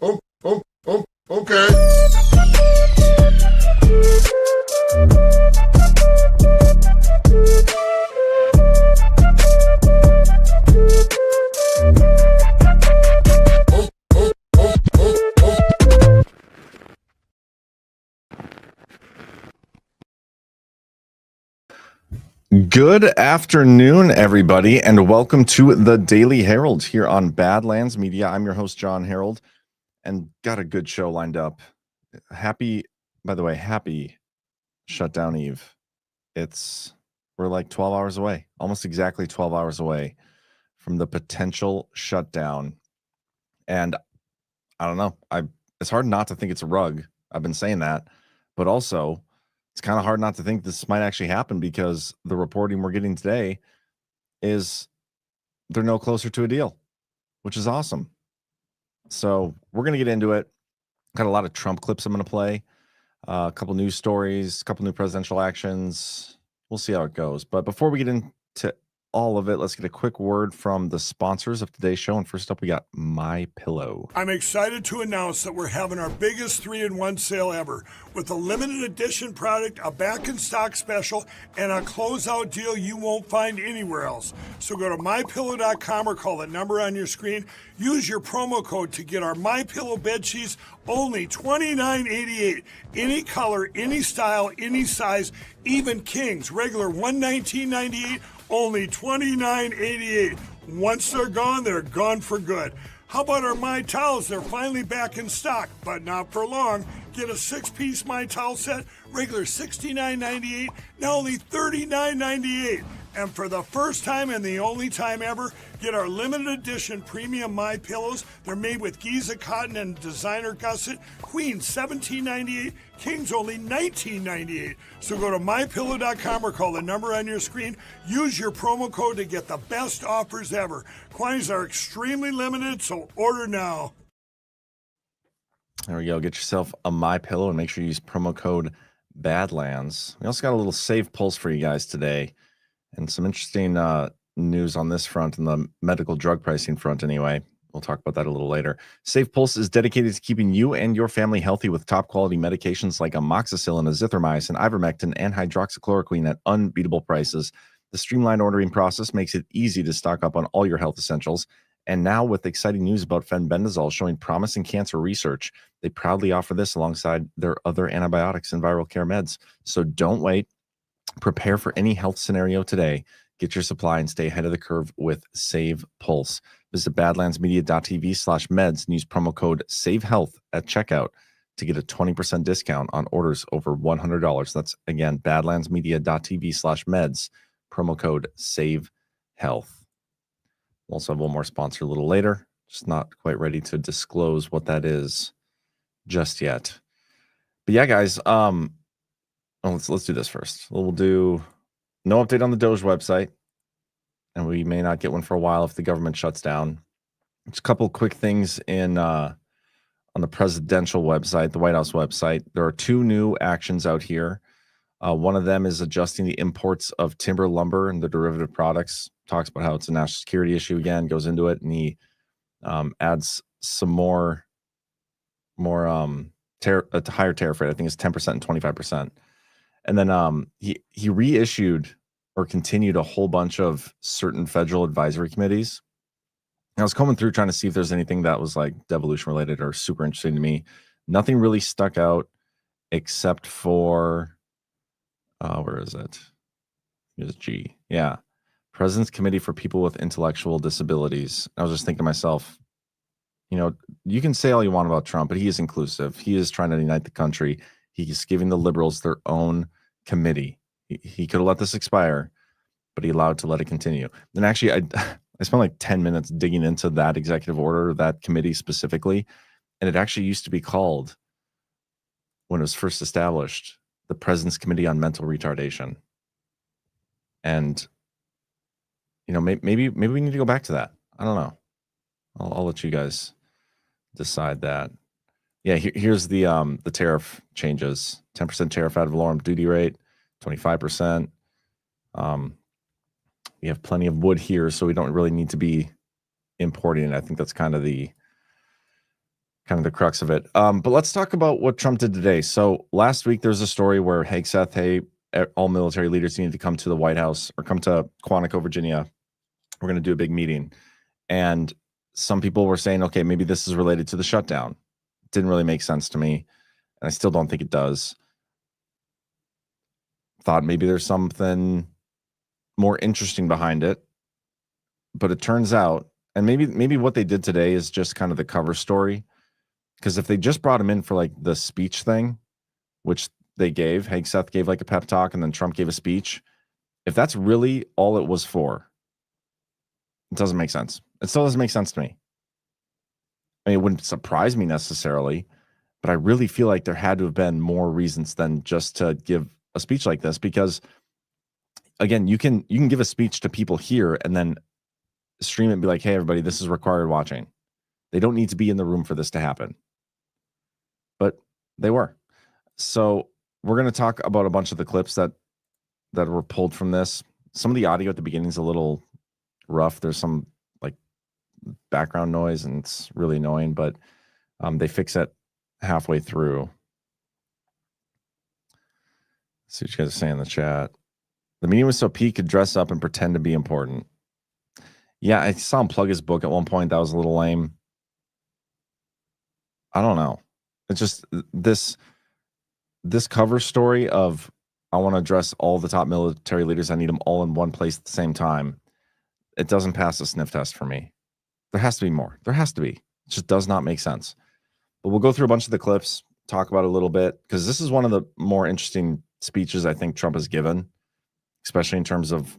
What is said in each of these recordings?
Okay. Good afternoon, everybody, and welcome to the Daily Herald here on Badlands Media. I'm your host, Jon Herold, and got a good show lined up. Happy Shutdown Eve. We're like 12 hours away, almost exactly 12 hours away from the potential shutdown. And I don't know, it's hard not to think it's a rug. I've been saying that, but also it's kind of hard not to think this might actually happen because the reporting we're getting today is they're no closer to a deal, which is awesome. So we're going to get into it. Got a lot of Trump clips I'm going to play, a couple news stories, a couple new presidential actions. We'll see how it goes. But before we get into all of it, let's get a quick word from the sponsors of today's show. And first up, we got MyPillow. I'm excited to announce that we're having our biggest 3-in-1 sale ever with a limited edition product, a back-in-stock special, and a closeout deal you won't find anywhere else. So go to MyPillow.com or call the number on your screen. Use your promo code to get our MyPillow bed sheets only $29.88. Any color, any style, any size, even kings. Regular $119.98. Only $29.88. Once they're gone for good. How about our My Towels? They're finally back in stock, but not for long. Get a 6-piece My Towel set, regular $69.98, now only $39.98. And for the first time and the only time ever, get our limited edition premium My Pillows. They're made with Giza cotton and designer gusset. Queens $17.98, Kings only $19.98. So go to mypillow.com or call the number on your screen. Use your promo code to get the best offers ever. Quantities are extremely limited, so order now. There we go. Get yourself a MyPillow and make sure you use promo code Badlands. We also got a little Save Pulse for you guys today. And some interesting news on this front, and the medical drug pricing front anyway. We'll talk about that a little later. Safe Pulse is dedicated to keeping you and your family healthy with top-quality medications like amoxicillin, azithromycin, ivermectin, and hydroxychloroquine at unbeatable prices. The streamlined ordering process makes it easy to stock up on all your health essentials. And now with exciting news about fenbendazole showing promise in cancer research, they proudly offer this alongside their other antibiotics and viral care meds. So don't wait. Prepare for any health scenario today. Get your supply and stay ahead of the curve with Save Pulse. Visit badlandsmedia.tv/meds and use promo code SAVEHEALTH at checkout to get a 20% discount on orders over $100. That's, again, badlandsmedia.tv/meds, promo code SAVEHEALTH. We'll also have one more sponsor a little later. Just not quite ready to disclose what that is just yet. But yeah, guys, let's do this first. We'll do no update on the Doge website, and we may not get one for a while if the government shuts down. Just a couple quick things on the presidential website, the White House website. There are 2 new actions out here. One of them is adjusting the imports of timber, lumber, and the derivative products. Talks about how it's a national security issue again, goes into it, and he adds some more a higher tariff rate. I think it's 10% and 25%. And then he reissued or continued a whole bunch of certain federal advisory committees. I was coming through trying to see if there's anything that was like devolution related or super interesting to me. Nothing really stuck out except for, where is it? Here's G. Yeah. President's Committee for People with Intellectual Disabilities. I was just thinking to myself, you can say all you want about Trump, but he is inclusive. He is trying to unite the country. He's giving the liberals their own committee. He could have let this expire, but he allowed to let it continue. And actually, I spent like 10 minutes digging into that executive order, that committee specifically. And it actually used to be called, when it was first established, the President's Committee on Mental Retardation. And, maybe we need to go back to that. I don't know. I'll let you guys decide that. Yeah, here's the tariff changes. 10% tariff ad valorem duty rate, 25%. We have plenty of wood here, so we don't really need to be importing it. I think that's kind of the kind of the crux of it. But let's talk about what Trump did today. So last week, there's a story where Haig said, hey, all military leaders need to come to the White House or come to Quantico, Virginia. We're going to do a big meeting. And some people were saying, okay, maybe this is related to the shutdown. Didn't really make sense to me. And I still don't think it does. Thought maybe there's something more interesting behind it. But it turns out, and maybe what they did today is just kind of the cover story. Because if they just brought him in for like the speech thing, which they gave, Hegseth gave like a pep talk and then Trump gave a speech. If that's really all it was for, it doesn't make sense. It still doesn't make sense to me. I mean, it wouldn't surprise me necessarily, but I really feel like there had to have been more reasons than just to give a speech like this. Because again, you can give a speech to people here and then stream it and be like, hey, everybody, this is required watching. They don't need to be in the room for this to happen. But they were. So we're going to talk about a bunch of the clips that were pulled from this. Some of the audio at the beginning is a little rough. There's some like background noise and it's really annoying, but they fix it halfway through. Let's see what you guys are saying in the chat. The meeting was so Pete could dress up and pretend to be important. Yeah, I saw him plug his book at one point. That was a little lame. I don't know. It's just this cover story of I want to address all the top military leaders. I need them all in one place at the same time. It doesn't pass the sniff test for me. There has to be more. There has to be. It just does not make sense. But we'll go through a bunch of the clips, talk about it a little bit, because this is one of the more interesting speeches I think Trump has given, especially in terms of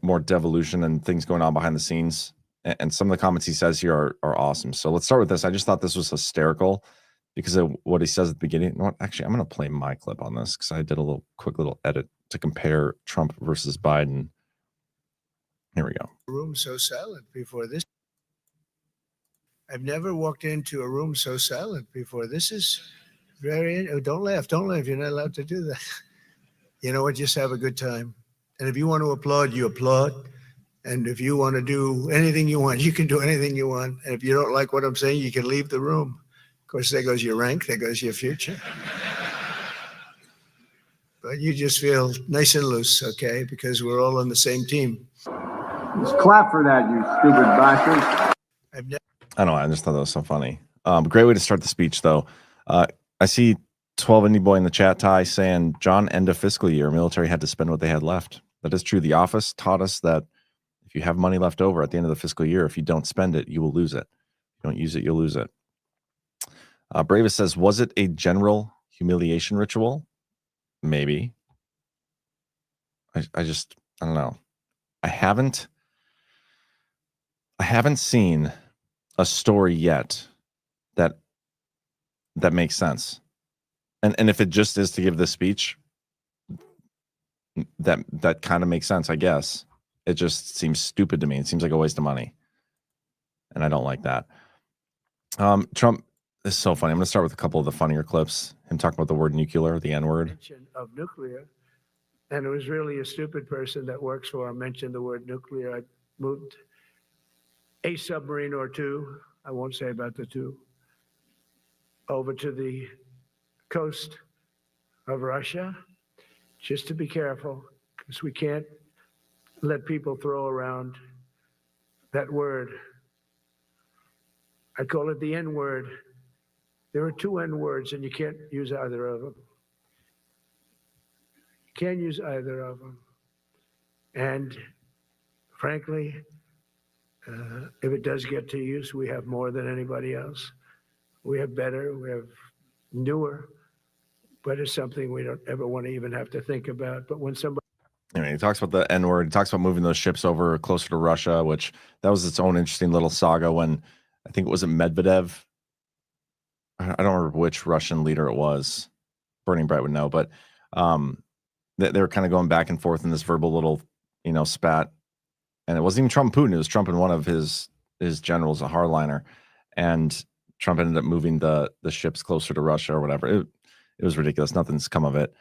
more devolution and things going on behind the scenes. And some of the comments he says here are awesome. So let's start with this. I just thought this was hysterical because of what he says at the beginning. You know what? Actually, I'm going to play my clip on this because I did a quick little edit to compare Trump versus Biden. Here we go. Room so silent before this. I've never walked into a room so silent before. This is very. Oh, don't laugh. Don't laugh. You're not allowed to do that. You know what? Just have a good time. And if you want to applaud, you applaud. And if you want to do anything you want, you can do anything you want. And if you don't like what I'm saying, you can leave the room. Of course, there goes your rank. There goes your future. But you just feel nice and loose, okay? Because we're all on the same team. Just clap for that, you stupid bastard. I don't know. I just thought that was so funny. Great way to start the speech, though. I see 12 Indie Boy in the chat, Ty, saying, John, end of fiscal year, military had to spend what they had left. That is true. The office taught us that if you have money left over at the end of the fiscal year, if you don't spend it, you will lose it. If you don't use it, you'll lose it. Bravis says, was it a general humiliation ritual? Maybe. I don't know. I haven't seen a story yet that makes sense. And if it just is to give this speech, that kind of makes sense, I guess. It just seems stupid to me. It seems like a waste of money. And I don't like that. Trump is so funny. I'm going to start with a couple of the funnier clips. Him talking about the word nuclear, the N-word. Of nuclear. And it was really a stupid person that works for him mentioned the word nuclear. I moved a submarine or two, I won't say about the two, over to the coast of Russia, just to be careful, because we can't let people throw around that word. I call it the N-word. There are two N-words, and you can't use either of them. You can't use either of them. And frankly, if it does get to use, we have more than anybody else. We have better, we have newer, but it's something we don't ever want to even have to think about. But when somebody... Anyway, he talks about the N-word. He talks about moving those ships over closer to Russia, which that was its own interesting little saga when I think it was Medvedev. I don't remember which Russian leader it was. Burning Bright would know, but they were kind of going back and forth in this verbal little, spat. And it wasn't even Trump and Putin. It was Trump and one of his generals, a hardliner. And Trump ended up moving the ships closer to Russia or whatever. It was ridiculous. Nothing's come of it.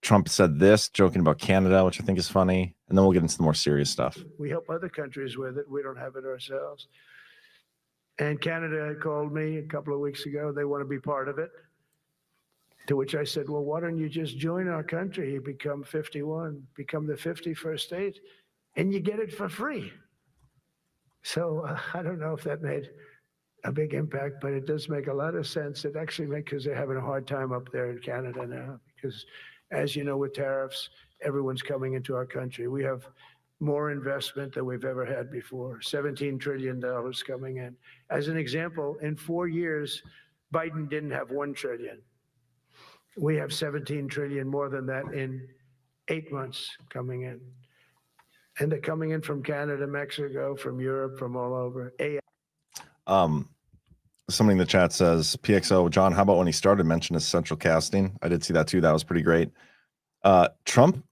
Trump said this, joking about Canada, which I think is funny. And then we'll get into the more serious stuff. We help other countries with it. We don't have it ourselves. And Canada called me a couple of weeks ago. They want to be part of it. To which I said, well, why don't you just join our country? You become 51, become the 51st state, and you get it for free. So I don't know if that made a big impact, but it does make a lot of sense. It actually makes, because they're having a hard time up there in Canada now, because as you know, with tariffs, everyone's coming into our country. We have more investment than we've ever had before, $17 trillion coming in. As an example, in 4 years, Biden didn't have $1 trillion. We have 17 trillion more than that in 8 months coming in. And they're coming in from Canada, Mexico, from Europe, from all over. Somebody in the chat says, PXO, John, how about when he started mentioning his central casting? I did see that too. That was pretty great. Trump,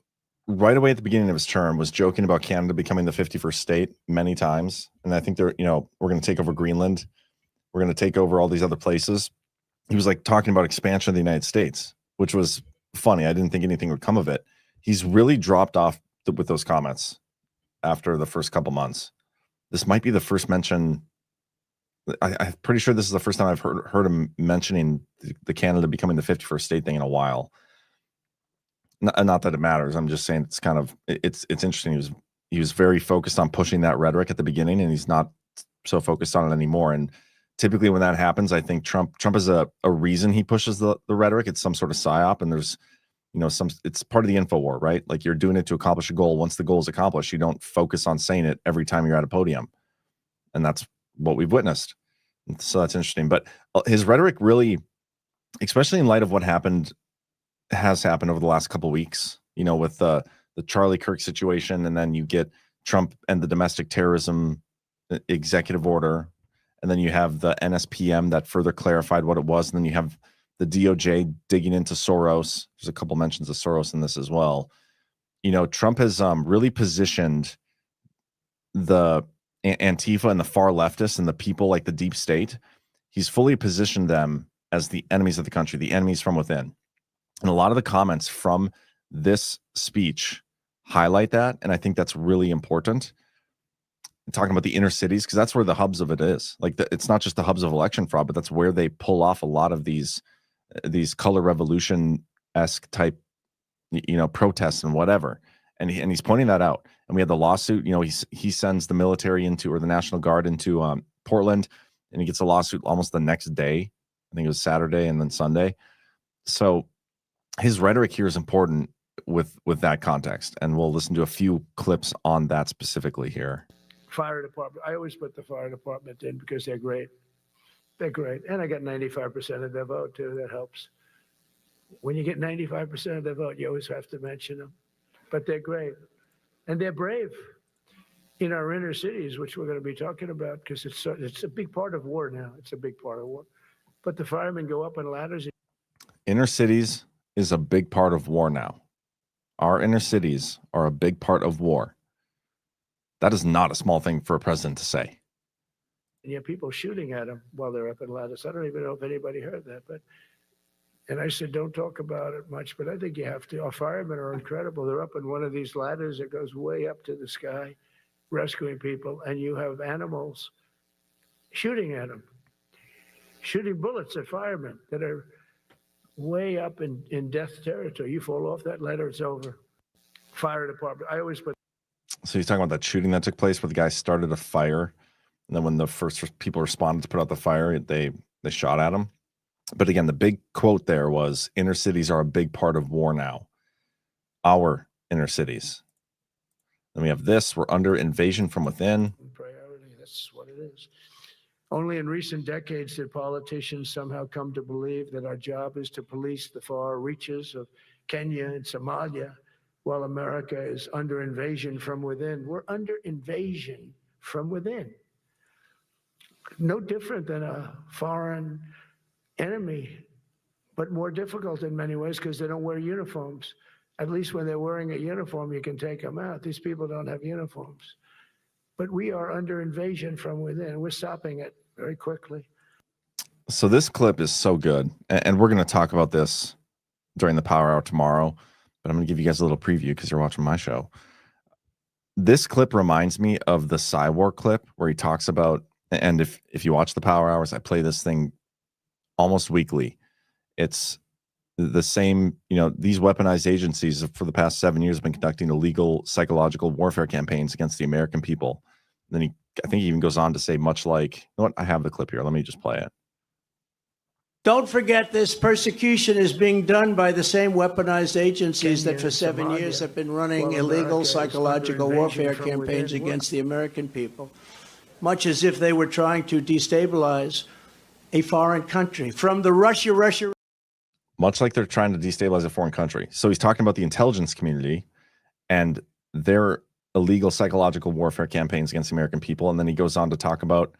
right away at the beginning of his term, was joking about Canada becoming the 51st state many times. And I think we're going to take over Greenland. We're going to take over all these other places. He was like talking about expansion of the United States, which was funny. I didn't think anything would come of it. He's really dropped off with those comments after the first couple months. This might be the first mention. I'm pretty sure this is the first time I've heard him mentioning the Canada becoming the 51st state thing in a while. Not that it matters. I'm just saying it's kind of it's interesting. He was very focused on pushing that rhetoric at the beginning, and he's not so focused on it anymore. And typically when that happens, I think Trump is a reason he pushes the rhetoric. It's some sort of psyop, and there's it's part of the info war, right? Like you're doing it to accomplish a goal. Once the goal is accomplished, you don't focus on saying it every time you're at a podium. And that's what we've witnessed. So that's interesting. But his rhetoric really, especially in light of what has happened over the last couple of weeks, with the Charlie Kirk situation, and then you get Trump and the domestic terrorism executive order, and then you have the NSPM that further clarified what it was, and then you have the DOJ digging into Soros. There's a couple mentions of Soros in this as well. Trump has really positioned the Antifa and the far leftists and the people like the deep state. He's fully positioned them as the enemies of the country, the enemies from within. And a lot of the comments from this speech highlight that, and I think that's really important. Talking about the inner cities, because that's where the hubs of it is. Like it's not just the hubs of election fraud, but that's where they pull off a lot of these color revolution-esque type, protests and whatever. And he's pointing that out. And we had the lawsuit. He sends the military into, or the National Guard into Portland, and he gets a lawsuit almost the next day. I think it was Saturday and then Sunday. So his rhetoric here is important with that context, and we'll listen to a few clips on that specifically here. Fire department. I always put the fire department in because they're great. They're great. And I got 95% of their vote too. That helps. When you get 95% of their vote, you always have to mention them. But they're great. And they're brave in our inner cities, which we're going to be talking about, because it's a big part of war now. It's a big part of war. But the firemen go up on ladders. Inner cities is a big part of war now. Our inner cities are a big part of war. That is not a small thing for a president to say. And you have people shooting at them while they're up in ladders. I don't even know if anybody heard that, and I said, don't talk about it much, but I think you have to. Our firemen are incredible. They're up in one of these ladders that goes way up to the sky, rescuing people, and you have animals shooting at them, shooting bullets at firemen that are way up in death territory. You fall off that ladder, it's over. Fire department. I always put. So he's talking about that shooting that took place where the guy started a fire, and then when the first people responded to put out the fire, they shot at him. But again, the big quote there was, inner cities are a big part of war now. Our inner cities. Then we have this, we're under invasion from within. Priority, that's what it is. Only in recent decades did politicians somehow come to believe that our job is to police the far reaches of Kenya and Somalia, while America is under invasion from within. We're under invasion from within. No different than a foreign enemy, but more difficult in many ways because they don't wear uniforms. At least when they're wearing a uniform, you can take them out. These people don't have uniforms. But we are under invasion from within. We're stopping it very quickly. So this clip is so good. And we're going to talk about this during the Power Hour tomorrow. But I'm going to give you guys a little preview because you're watching my show. This clip reminds me of the Cyborg clip where he talks about And if you watch the Power Hours, I play this thing almost weekly. It's the same, these weaponized agencies for the past 7 years have been conducting illegal psychological warfare campaigns against the American people. And then I think he even goes on to say, much like, you know what, I have the clip here. Let me just play it. Don't forget this persecution is being done by the same weaponized agencies that for 7 years have been running illegal psychological warfare campaigns against the American people, much as if they were trying to destabilize a foreign country. From the Russia. Much like they're trying to destabilize a foreign country. So he's talking about the intelligence community and their illegal psychological warfare campaigns against the American people. And then he goes on to talk about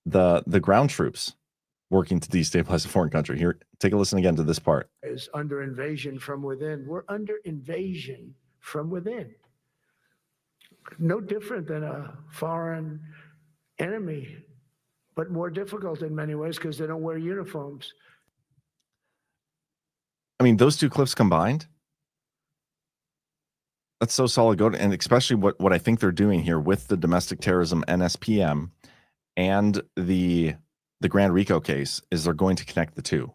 the ground troops working to destabilize a foreign country. Here, take a listen again to this part. Is under invasion from within. We're under invasion from within. No different than a foreign enemy, but more difficult in many ways because they don't wear uniforms. I mean, those two clips combined, that's so solid. And especially what I think they're doing here with the domestic terrorism NSPM and the Grand RICO case is they're going to connect the two.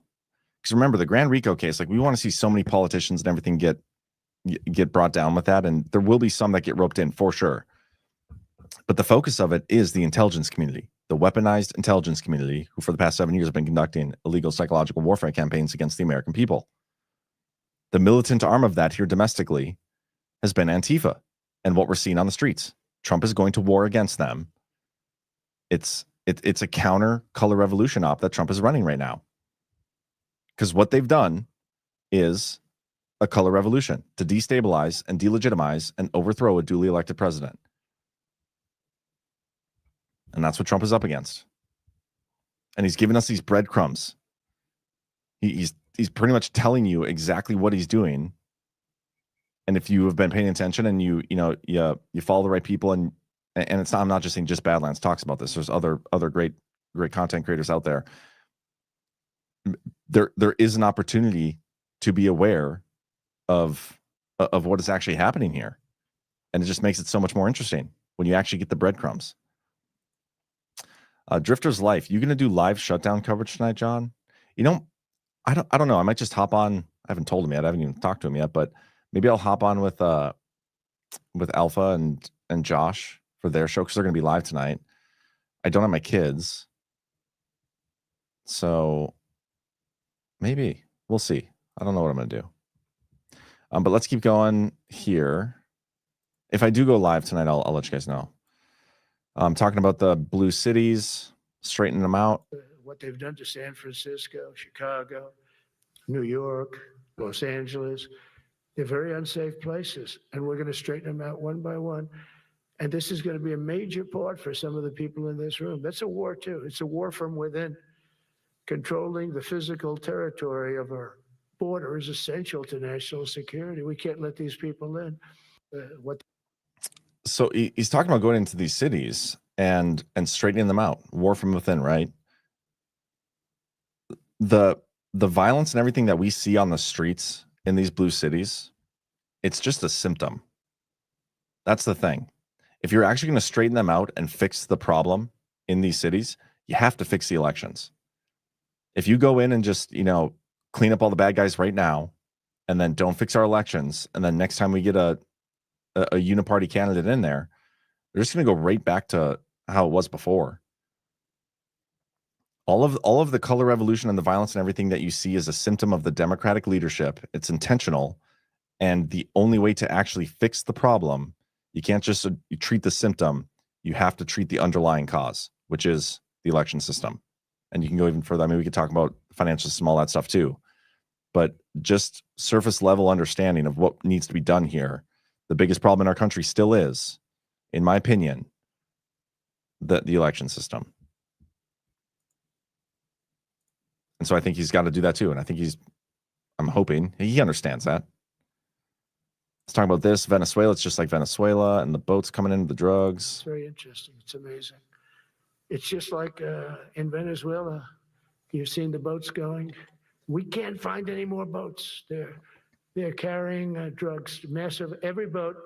Because remember, the Grand RICO case, like we want to see so many politicians and everything get brought down with that. And there will be some that get roped in for sure. But the focus of it is the intelligence community, the weaponized intelligence community, who for the past 7 years have been conducting illegal psychological warfare campaigns against the American people. The militant arm of that here domestically has been Antifa and what we're seeing on the streets. Trump is going to war against them. It's a counter color revolution op that Trump is running right now. Because what they've done is a color revolution to destabilize and delegitimize and overthrow a duly elected president. And that's what Trump is up against. And he's giving us these breadcrumbs. He's pretty much telling you exactly what he's doing. And if you have been paying attention and you follow the right people and it's not, I'm not just saying just Badlands talks about this. There's other great content creators out there. There is an opportunity to be aware of what is actually happening here. And it just makes it so much more interesting when you actually get the breadcrumbs. Drifter's Life. You going to do live shutdown coverage tonight, John? I don't know. I might just hop on. I haven't told him yet. I haven't even talked to him yet, but maybe I'll hop on with Alpha and Josh for their show because they're going to be live tonight. I don't have my kids, so maybe we'll see. I don't know what I'm going to do. But let's keep going here. If I do go live tonight, I'll let you guys know. I'm talking about the blue cities, straightening them out. What they've done to San Francisco, Chicago, New York, Los Angeles, they're very unsafe places. And we're going to straighten them out one by one. And this is going to be a major part for some of the people in this room. That's a war, too. It's a war from within. Controlling the physical territory of our border is essential to national security. We can't let these people in. So he's talking about going into these cities and straightening them out. War from within, right? The violence and everything that we see on the streets in these blue cities, it's just a symptom. That's the thing. If you're actually going to straighten them out and fix the problem in these cities, you have to fix the elections. If you go in and just, clean up all the bad guys right now and then don't fix our elections, and then next time we get a uniparty candidate in there, they're just going to go right back to how it was before. All of the color revolution and the violence and everything that you see is a symptom of the Democratic leadership. It's intentional. And the only way to actually fix the problem, you can't just you treat the symptom. You have to treat the underlying cause, which is the election system. And you can go even further. I mean, we could talk about financial system, all that stuff too. But just surface level understanding of what needs to be done here. The biggest problem in our country still is, in my opinion, the election system. And so I think he's got to do that too. And I think I'm hoping he understands that. Let's talk about this. Venezuela, it's just like Venezuela and the boats coming in, the drugs. It's very interesting. It's amazing. It's just like in Venezuela. You've seen the boats going. We can't find any more boats. They're carrying drugs, massive. Every boat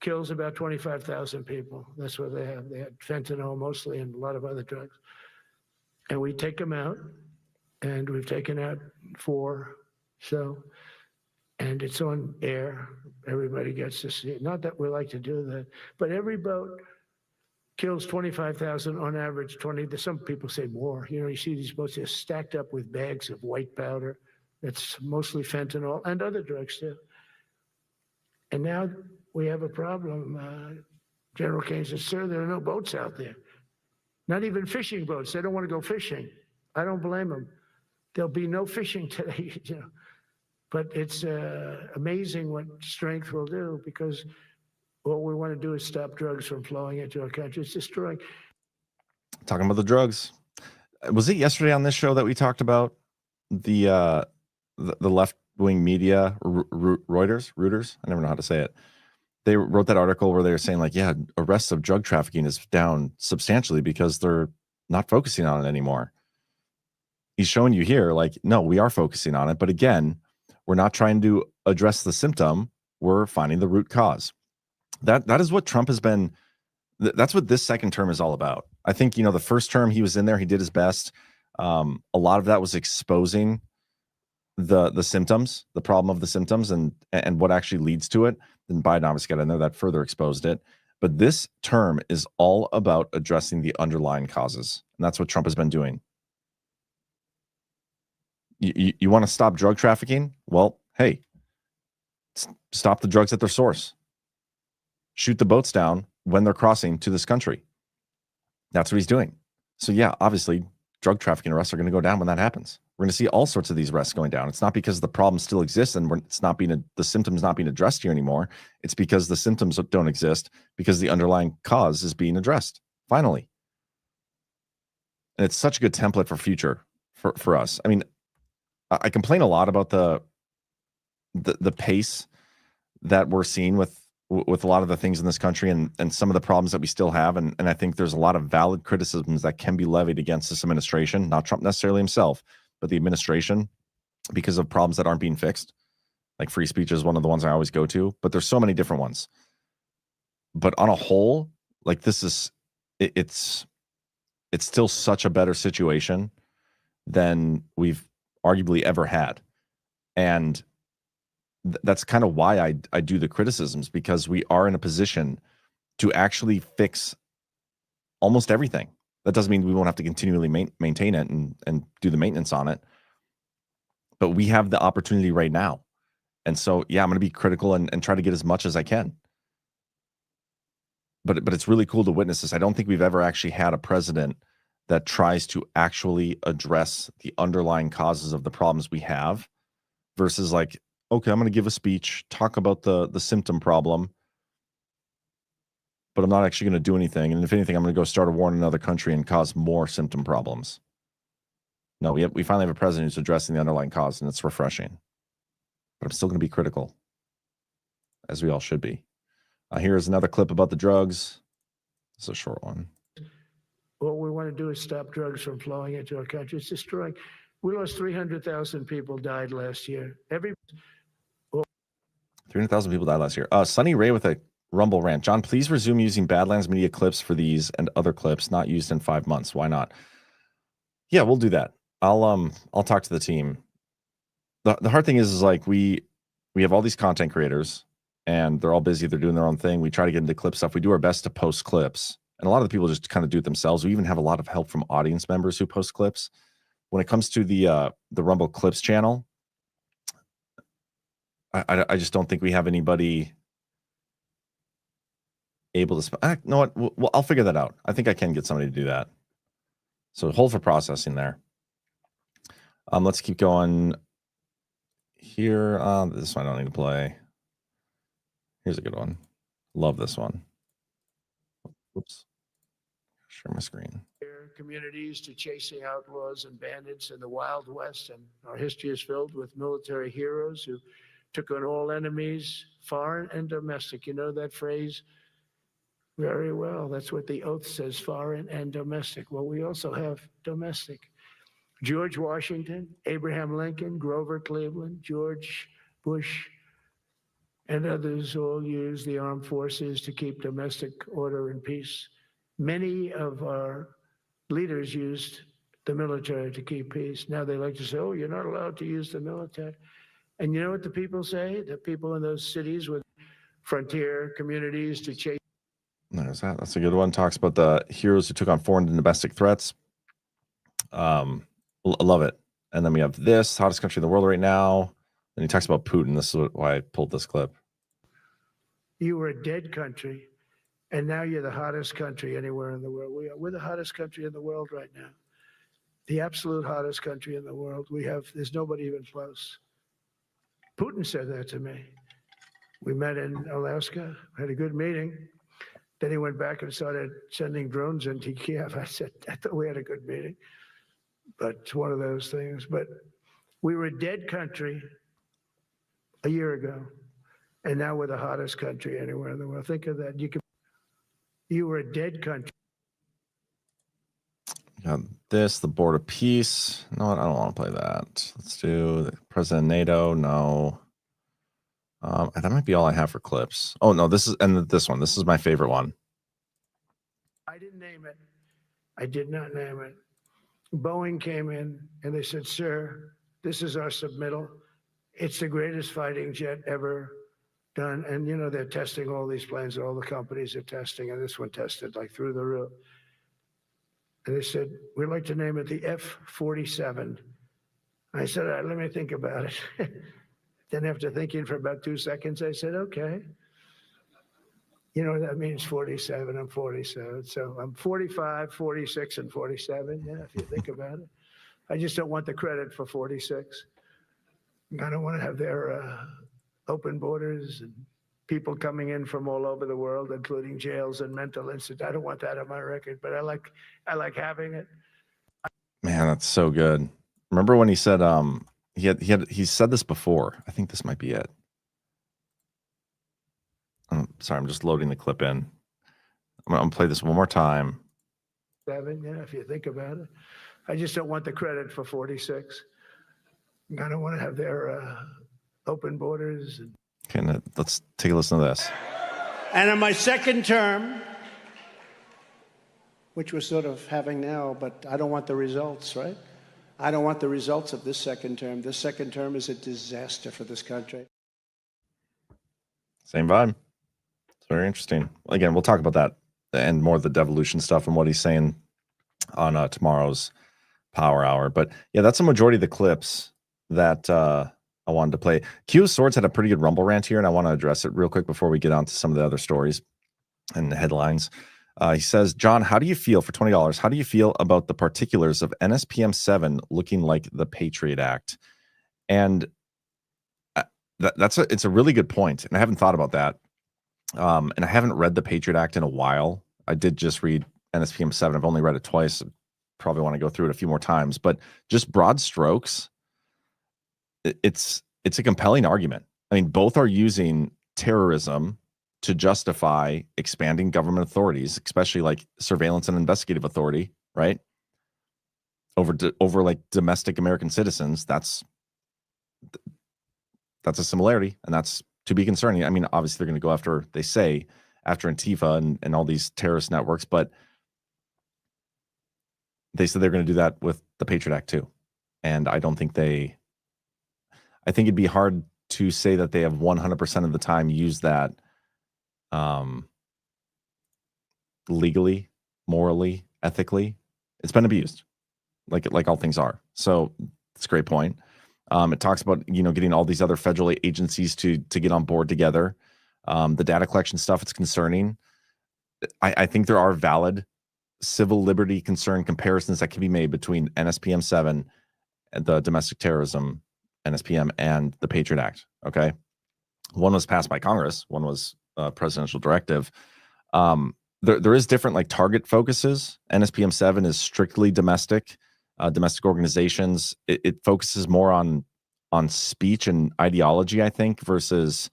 kills about 25,000 people. That's what they have. They had fentanyl mostly and a lot of other drugs. And we take them out, and we've taken out 4. So, and it's on air. Everybody gets to see it. Not that we like to do that, but every boat kills 25,000 on average, 20. Some people say more. You know, you see these boats just stacked up with bags of white powder. That's mostly fentanyl and other drugs too. And now we have a problem. General Kane says, sir, there are no boats out there. Not even fishing boats. They don't want to go fishing. I don't blame them. There'll be no fishing today, you know. But it's amazing what strength will do, because what we want to do is stop drugs from flowing into our country. It's destroying. Talking about the drugs. Was it yesterday on this show that we talked about the left-wing media, Reuters? I never know how to say it. They wrote that article where they were saying, like, yeah, arrests of drug trafficking is down substantially because they're not focusing on it anymore. He's showing you here, like, no, we are focusing on it. But again, we're not trying to address the symptom. We're finding the root cause. That is what Trump has been. That's what this second term is all about. I think, you know, the first term he was in there, he did his best. A lot of that was exposing the symptoms, the problem of the symptoms, and what actually leads to it. Then Biden obviously got in there that further exposed it. But this term is all about addressing the underlying causes, and that's what Trump has been doing. You want to stop drug trafficking? Well, hey, stop the drugs at their source. Shoot the boats down when they're crossing to this country. That's what he's doing. So yeah, obviously, drug trafficking arrests are going to go down when that happens. We're going to see all sorts of these arrests going down. It's not because the problem still exists and the symptoms not being addressed here anymore. It's because the symptoms don't exist, because the underlying cause is being addressed finally. And it's such a good template for future for us. I mean, I complain a lot about the pace that we're seeing with a lot of the things in this country and some of the problems that we still have. And I think there's a lot of valid criticisms that can be levied against this administration, not Trump necessarily himself, but the administration, because of problems that aren't being fixed. Like free speech is one of the ones I always go to, but there's so many different ones. But on a whole, like this is, it's still such a better situation than we've arguably ever had. And that's kind of why I do the criticisms, because we are in a position to actually fix almost everything. That doesn't mean we won't have to continually maintain it and do the maintenance on it. But we have the opportunity right now. And so, yeah, I'm going to be critical and try to get as much as I can. But it's really cool to witness this. I don't think we've ever actually had a president that tries to actually address the underlying causes of the problems we have versus like, okay, I'm going to give a speech, talk about the symptom problem, but I'm not actually going to do anything. And if anything, I'm going to go start a war in another country and cause more symptom problems. No, we finally have a president who's addressing the underlying cause, and it's refreshing. But I'm still going to be critical, as we all should be. Here's another clip about the drugs. It's a short one. What we want to do is stop drugs from flowing into our country. It's destroying. We lost 300,000 people died last year. 300,000 people died last year. Sonny Ray with a Rumble rant. John, please resume using Badlands media clips for these and other clips not used in 5 months. Why not? Yeah, we'll do that. I'll talk to the team. The hard thing is like we have all these content creators and they're all busy. They're doing their own thing. We try to get into clip stuff. We do our best to post clips. And a lot of the people just kind of do it themselves. We even have a lot of help from audience members who post clips. When it comes to the Rumble Clips channel, I just don't think we have anybody able to. You know what? Well, I'll figure that out. I think I can get somebody to do that. So hold for processing there. Let's keep going here. This one I don't need to play. Here's a good one. Love this one. Whoops. Share my screen. Communities to chasing outlaws and bandits in the Wild West, and our history is filled with military heroes who took on all enemies, foreign and domestic. You know that phrase very well. That's what the oath says, foreign and domestic. Well, we also have domestic. George Washington, Abraham Lincoln, Grover Cleveland, George Bush, and others all use the armed forces to keep domestic order and peace. Many of our leaders used the military to keep peace. Now they like to say, oh, you're not allowed to use the military. And you know what the people say? The people in those cities with frontier communities to chase. There's that. That's a good one. Talks about the heroes who took on foreign and domestic threats. I love it. And then we have this hottest country in the world right now. And he talks about Putin. This is why I pulled this clip. You were a dead country, and now you're the hottest country anywhere in the world. We're the hottest country in the world right now. The absolute hottest country in the world. There's nobody even close. Putin said that to me. We met in Alaska, had a good meeting. Then he went back and started sending drones into Kiev. I said, I thought we had a good meeting. But it's one of those things. But we were a dead country a year ago, and now we're the hottest country anywhere in the world. Think of that. You were a dead country. Got this, the Board of Peace. No, I don't want to play that. Let's do the President of NATO. No. That might be all I have for clips. Oh, no, this is my favorite one. I didn't name it. I did not name it. Boeing came in and they said, sir, this is our submittal. It's the greatest fighting jet ever done. And, you know, they're testing all these planes. All the companies are testing, and this one tested like through the roof. And they said, we'd like to name it the F-47. I said, let me think about it. Then after thinking for about 2 seconds, I said, okay. You know, that means 47. I'm 47. So I'm 45, 46, and 47. Yeah, if you think about it. I just don't want the credit for 46. I don't want to have their open borders and people coming in from all over the world, including jails and mental institutes. I don't want that on my record, but I like having it. Man, that's so good. Remember when he said he said this before. I think this might be it. Sorry, I'm just loading the clip in. I'm gonna play this one more time. 7, yeah, if you think about it. I just don't want the credit for 46. I don't want to have their open borders. Okay, now let's take a listen to this. And in my second term, which we're sort of having now, but I don't want the results, right? I don't want the results of this second term. This second term is a disaster for this country. Same vibe. It's very interesting. Again, we'll talk about that and more of the devolution stuff and what he's saying on tomorrow's Power Hour. But yeah, that's a majority of the clips that I wanted to play. Q Swords had a pretty good Rumble rant here, and I want to address it real quick before we get on to some of the other stories and the headlines. He says, John, how do you feel for $20? How do you feel about the particulars of NSPM 7 looking like the Patriot Act? And it's a really good point, and I haven't thought about that. And I haven't read the Patriot Act in a while. I did just read NSPM 7. I've only read it twice. Probably want to go through it a few more times, but just broad strokes, it's a compelling argument. I mean, both are using terrorism to justify expanding government authorities, especially like surveillance and investigative authority, right? Over like domestic American citizens. That's a similarity, and that's to be concerning. I mean, obviously they're going to go after, they say, after Antifa and all these terrorist networks, but they said they're going to do that with the Patriot Act too. And I don't think I think it'd be hard to say that they have 100% of the time used that legally, morally, ethically. It's been abused, like all things are. So it's a great point. It talks about, getting all these other federal agencies to get on board together. The data collection stuff, it's concerning. I think there are valid civil liberty concern comparisons that can be made between NSPM 7 and the domestic terrorism NSPM and the Patriot Act. Okay. One was passed by Congress. One was a presidential directive. There is different like target focuses. NSPM 7 is strictly domestic organizations. It focuses more on speech and ideology, I think, versus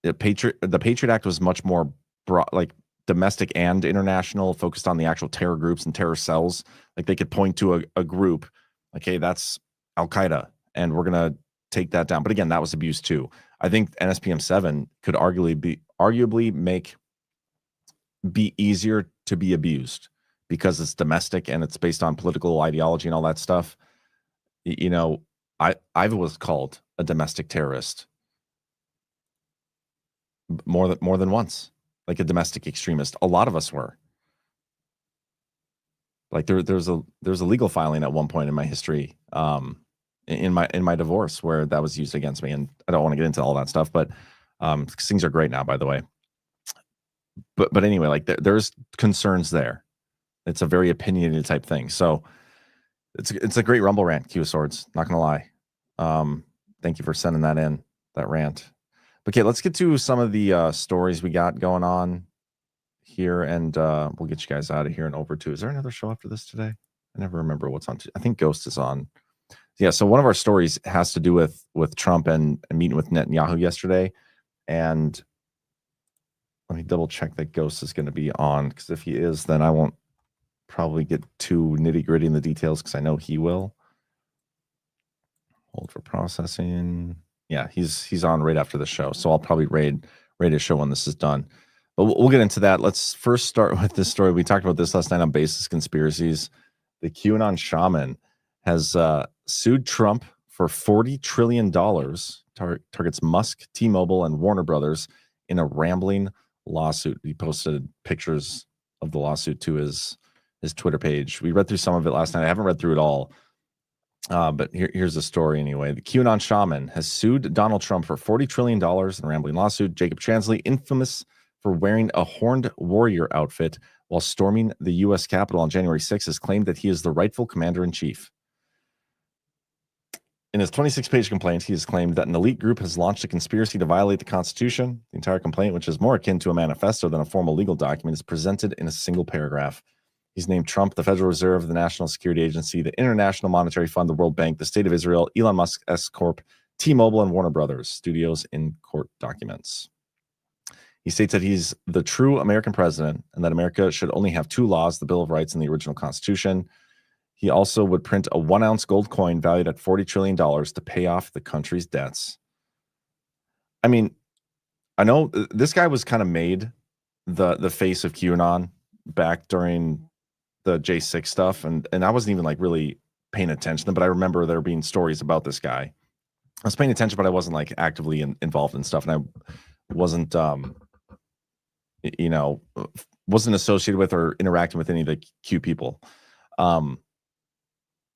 the Patriot Act was much more broad, like domestic and international, focused on the actual terror groups and terror cells. Like they could point to a group, like, hey, that's Al Qaeda, and we're gonna take that down. But again, that was abused too. I think NSPM 7 could arguably be easier to be abused because it's domestic and it's based on political ideology and all that stuff. You know, I was called a domestic terrorist more than once, like a domestic extremist. A lot of us were. Like there's a legal filing at one point in my history, in my divorce, where that was used against me, and I don't want to get into all that stuff, but 'cause things are great now, by the way. But anyway, like there's concerns there. It's a very opinionated type thing. So it's a great Rumble rant, Q of Swords. Not gonna lie. Thank you for sending that rant. Okay, let's get to some of the stories we got going on here, and we'll get you guys out of here and over to. Is there another show after this today? I never remember what's on. I think Ghost is on. Yeah, so one of our stories has to do with Trump and meeting with Netanyahu yesterday, and let me double check that Ghost is going to be on, because if he is, then I won't probably get too nitty gritty in the details, because I know he will. Hold for processing. Yeah, he's on right after the show, so I'll probably raid his show when this is done. But we'll get into that. Let's first start with this story. We talked about this last night on Basis Conspiracies. The QAnon Shaman has sued Trump for $40 trillion, targets Musk, T-Mobile, and Warner Brothers in a rambling lawsuit. He posted pictures of the lawsuit to his Twitter page. We read through some of it last night. I haven't read through it all, but here's the story anyway. The QAnon Shaman has sued Donald Trump for $40 trillion in a rambling lawsuit. Jacob Chansley, infamous for wearing a horned warrior outfit while storming the U.S. Capitol on January 6th, has claimed that he is the rightful commander-in-chief. In his 26-page complaint, he has claimed that an elite group has launched a conspiracy to violate the Constitution. The entire complaint, which is more akin to a manifesto than a formal legal document, is presented in a single paragraph. He's named Trump, the Federal Reserve, the National Security Agency, the International Monetary Fund, the World Bank, the State of Israel, Elon Musk S Corp, T-Mobile, and Warner Brothers Studios in court documents. He states that he's the true American president and that America should only have two laws, the Bill of Rights and the original Constitution. He also would print a 1-ounce gold coin valued at $40 trillion to pay off the country's debts. I mean, I know this guy was kind of made the face of QAnon back during the J6 stuff, and I wasn't even like really paying attention, but I remember there being stories about this guy. I was paying attention, but I wasn't like actively involved in stuff, and I wasn't wasn't associated with or interacting with any of the Q people.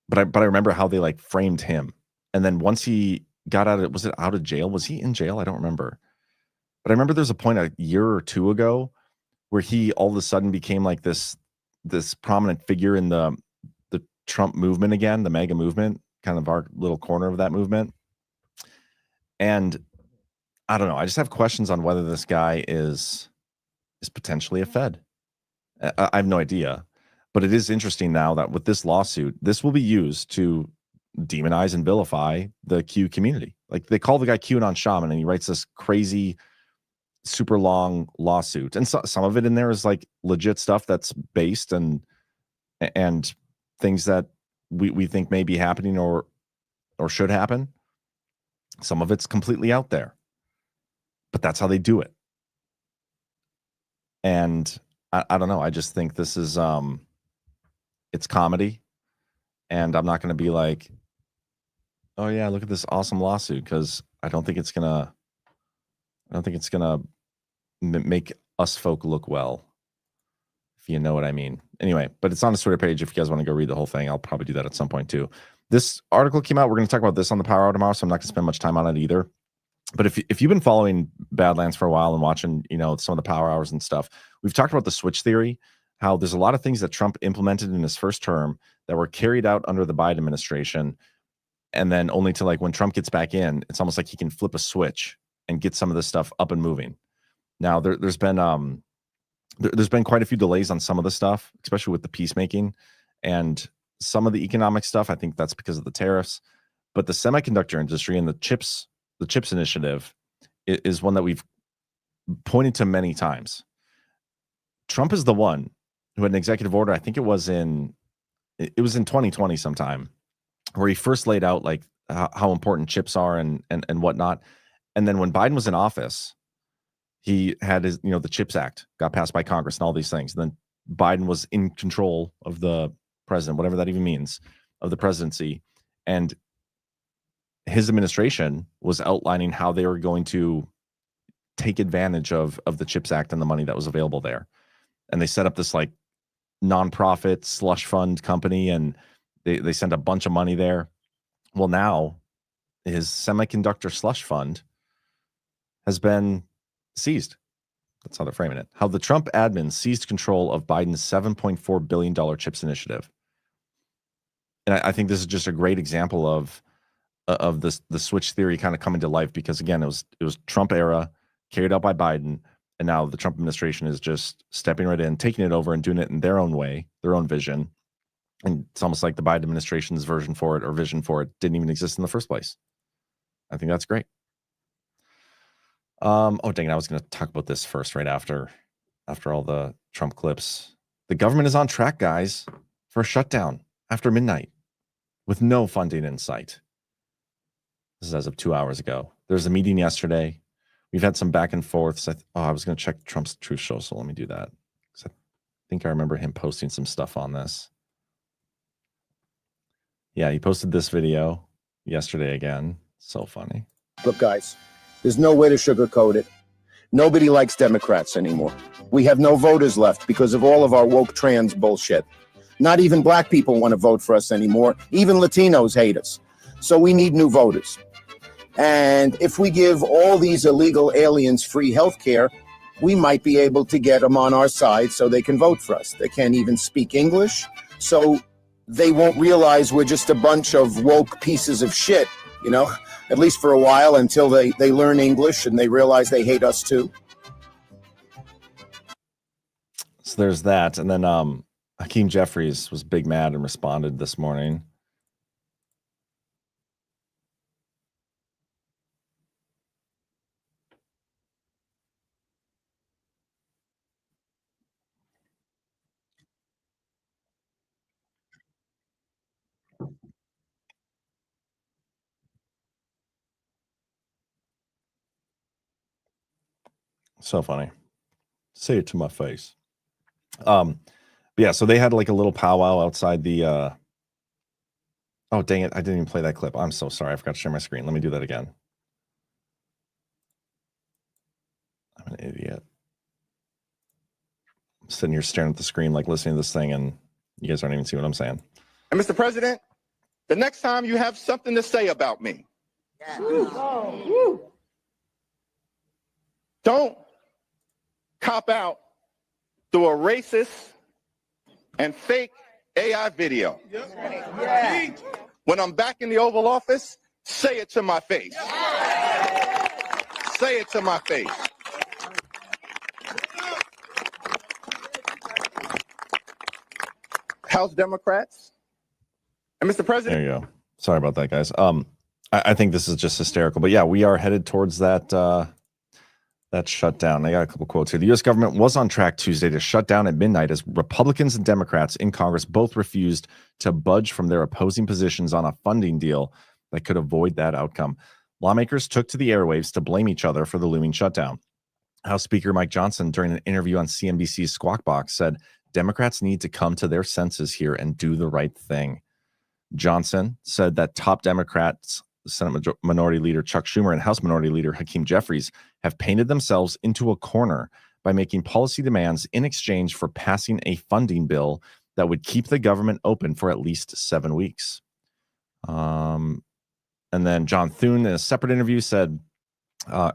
But I remember how they like framed him. And then once he got out of jail? Was he in jail? I don't remember. But I remember there's a point a year or two ago where he all of a sudden became like this prominent figure in the Trump movement again, the MAGA movement, kind of our little corner of that movement. And I don't know. I just have questions on whether this guy is potentially a Fed. I have no idea. But it is interesting now that with this lawsuit, this will be used to demonize and vilify the Q community. Like they call the guy QAnon Shaman, and he writes this crazy, super long lawsuit. And some of it in there is like legit stuff that's based and things that we think may be happening or should happen. Some of it's completely out there. But that's how they do it. And I don't know. I just think this is it's comedy, and I'm not going to be like, oh yeah, look at this awesome lawsuit, because I don't think it's gonna make us folk look well, if you know what I mean. Anyway, but it's on the Twitter page if you guys want to go read the whole thing. I'll probably do that at some point too. This article came out. We're going to talk about this on the Power Hour tomorrow, so I'm not going to spend much time on it either. But if you've been following Badlands for a while and watching, some of the Power Hours and stuff, we've talked about the switch theory, how there's a lot of things that Trump implemented in his first term that were carried out under the Biden administration, and then only to like when Trump gets back in, it's almost like he can flip a switch and get some of this stuff up and moving. Now there's been quite a few delays on some of the stuff, especially with the peacemaking and some of the economic stuff. I think that's because of the tariffs, but the semiconductor industry and the chips initiative is one that we've pointed to many times. Trump is the one who had an executive order. I think it was in 2020 sometime, where he first laid out like how important chips are and whatnot. And then when Biden was in office, he had his, the CHIPS Act got passed by Congress and all these things. And then Biden was in control of the president, whatever that even means, of the presidency. And his administration was outlining how they were going to take advantage of the CHIPS Act and the money that was available there. And they set up this like nonprofit slush fund company, and they sent a bunch of money there. Well, now his semiconductor slush fund has been seized. That's how they're framing it. How the Trump admin seized control of Biden's $7.4 billion CHIPS initiative. And I think this is just a great example of the switch theory kind of coming to life, because again, it was Trump era carried out by Biden, and now the Trump administration is just stepping right in, taking it over and doing it in their own way, their own vision. And it's almost like the Biden administration's version for it or vision for it didn't even exist in the first place. I think that's great. Oh, dang it. I was going to talk about this first, right after all the Trump clips. The government is on track, guys, for a shutdown after midnight with no funding in sight. This is as of 2 hours ago. There was a meeting yesterday. We've had some back and forths. I was going to check Trump's Truth Show, so let me do that. I think I remember him posting some stuff on this. Yeah, he posted this video yesterday again. So funny. Look, guys, there's no way to sugarcoat it. Nobody likes Democrats anymore. We have no voters left because of all of our woke trans bullshit. Not even black people want to vote for us anymore. Even Latinos hate us. So we need new voters. And if we give all these illegal aliens free health care, we might be able to get them on our side so they can vote for us. They can't even speak English, so they won't realize we're just a bunch of woke pieces of shit, at least for a while, until they learn English and they realize they hate us too. So there's that. And then Hakeem Jeffries was big mad and responded this morning. So funny. Say it to my face. Yeah, so they had like a little powwow outside the oh dang it, I didn't even play that clip. I'm so sorry. I forgot to share my screen. Let me do that again. I'm an idiot. I'm sitting here staring at the screen, like listening to this thing, and you guys aren't even seeing what I'm saying. And Mr. President, the next time you have something to say about me, don't cop out through a racist and fake AI video. When I'm back in the Oval Office, say it to my face. Say it to my face. House Democrats and Mr. President. There you go. Sorry about that, guys. I think this is just hysterical, but yeah, we are headed towards that shutdown. I got a couple quotes here. The U.S. government was on track Tuesday to shut down at midnight as Republicans and Democrats in Congress both refused to budge from their opposing positions on a funding deal that could avoid that outcome. Lawmakers took to the airwaves to blame each other for the looming shutdown. House Speaker Mike Johnson, during an interview on CNBC's Squawk Box, said Democrats need to come to their senses here and do the right thing. Johnson said that top Democrats, Senate Minority Leader Chuck Schumer and House Minority Leader Hakeem Jeffries, have painted themselves into a corner by making policy demands in exchange for passing a funding bill that would keep the government open for at least 7 weeks. And then John Thune, in a separate interview, said,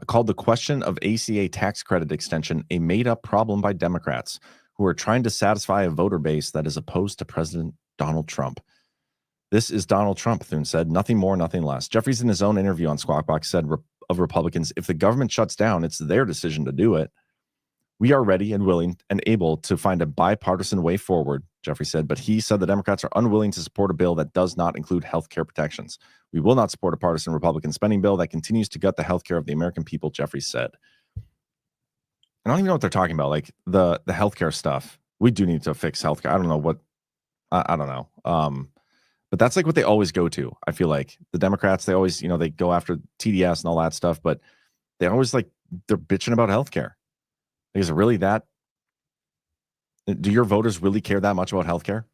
called the question of ACA tax credit extension a made-up problem by Democrats who are trying to satisfy a voter base that is opposed to President Donald Trump. This is Donald Trump, Thune said. Nothing more, nothing less. Jeffries, in his own interview on Squawk Box, said of Republicans, if the government shuts down, it's their decision to do it. We are ready and willing and able to find a bipartisan way forward, Jeffries said, but he said the Democrats are unwilling to support a bill that does not include health care protections. We will not support a partisan Republican spending bill that continues to gut the health care of the American people, Jeffries said. I don't even know what they're talking about, like the healthcare stuff. We do need to fix healthcare. I don't know what. I don't know. But that's like what they always go to. I feel like the Democrats, they always, they go after TDS and all that stuff. But They always they're bitching about healthcare. Is it really that? Do your voters really care that much about healthcare?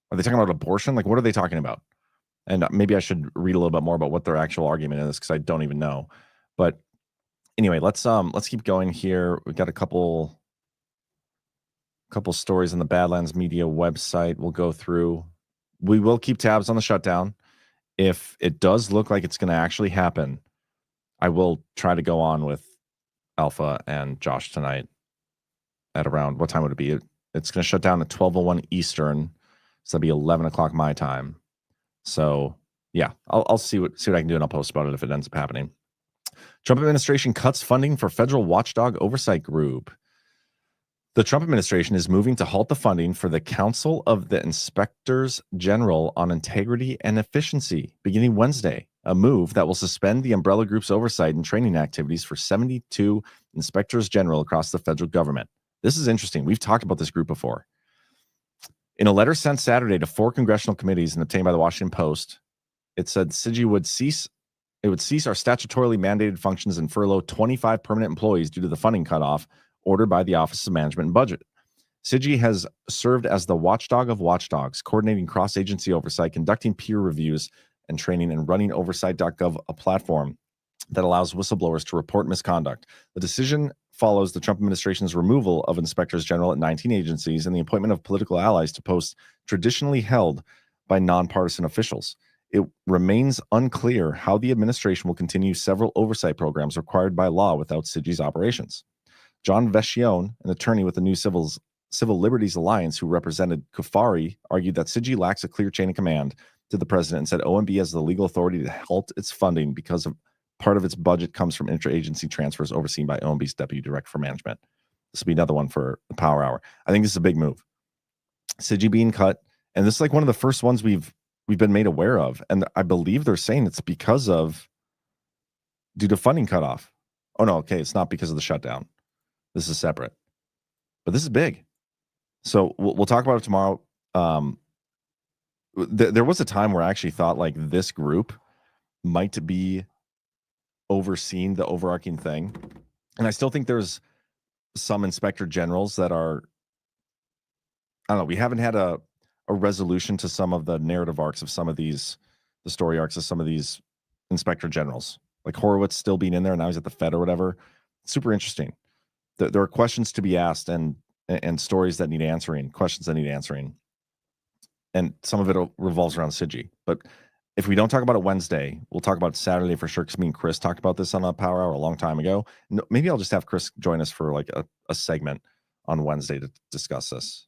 Are they talking about abortion? What are they talking about? And maybe I should read a little bit more about what their actual argument is, because I don't even know. But anyway, let's keep going here. We've got a couple stories on the Badlands Media website we'll go through. We will keep tabs on the shutdown. If it does look like it's going to actually happen, I will try to go on with Alpha and Josh tonight at around, what time would it be? It's going to shut down at 12:01 Eastern, so that'll be 11 o'clock my time. So yeah, I'll see what I can do, and I'll post about it if it ends up happening. Trump administration cuts funding for federal watchdog oversight group. The Trump administration is moving to halt the funding for the Council of the Inspectors General on Integrity and Efficiency beginning Wednesday, a move that will suspend the umbrella group's oversight and training activities for 72 inspectors general across the federal government. This is interesting. We've talked about this group before. In a letter sent Saturday to 4 congressional committees and obtained by the Washington Post, it said CIGI would cease our statutorily mandated functions and furlough 25 permanent employees due to the funding cutoff ordered by the Office of Management and Budget. CIGI has served as the watchdog of watchdogs, coordinating cross-agency oversight, conducting peer reviews and training, and running oversight.gov, a platform that allows whistleblowers to report misconduct. The decision follows the Trump administration's removal of inspectors general at 19 agencies and the appointment of political allies to posts traditionally held by nonpartisan officials. It remains unclear how the administration will continue several oversight programs required by law without CIGI's operations. John Vecchione, an attorney with the New Civil Liberties Alliance who represented Kufari, argued that CIGI lacks a clear chain of command to the president and said OMB has the legal authority to halt its funding because of part of its budget comes from interagency transfers overseen by OMB's Deputy Director for Management. This will be another one for the Power Hour. I think this is a big move. CIGI being cut, and this is one of the first ones we've been made aware of, and I believe they're saying it's because of due to funding cutoff. Oh no, okay, it's not because of the shutdown. This is separate, but this is big. So we'll talk about it tomorrow. There was a time where I actually thought this group might be overseeing the overarching thing, and I still think there's some inspector generals that are, I don't know, we haven't had a resolution to some of the narrative arcs of some of these, the story arcs of some of these inspector generals, like Horowitz still being in there, and now he's at the Fed or whatever. Super interesting. There are questions to be asked and stories that need answering, questions that need answering. And some of it revolves around CIGI. But if we don't talk about it Wednesday, we'll talk about it Saturday for sure, because me and Chris talked about this on a Power Hour a long time ago. Maybe I'll just have Chris join us for a segment on Wednesday to discuss this.